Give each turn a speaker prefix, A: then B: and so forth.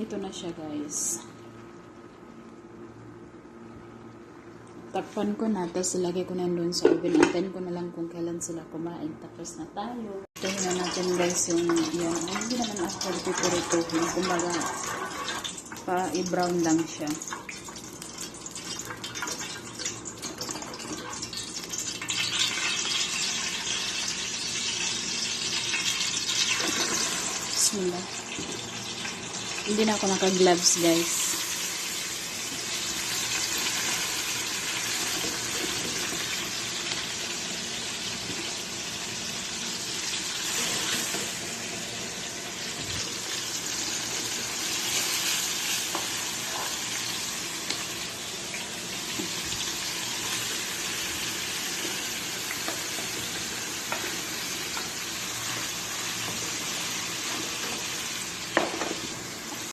A: Ito na siya, guys. Takpan ko na, tapos ilagay ko na doon sa oven. Antayin ko na lang kung kailan sila kumain. Tapos na tayo. Tingnan na natin, guys, yung yan. Hindi naman after pipirituhin. Kumbaga, pa-i-brown lang siya. Bismillah. Hindi na ako naka-gloves, guys.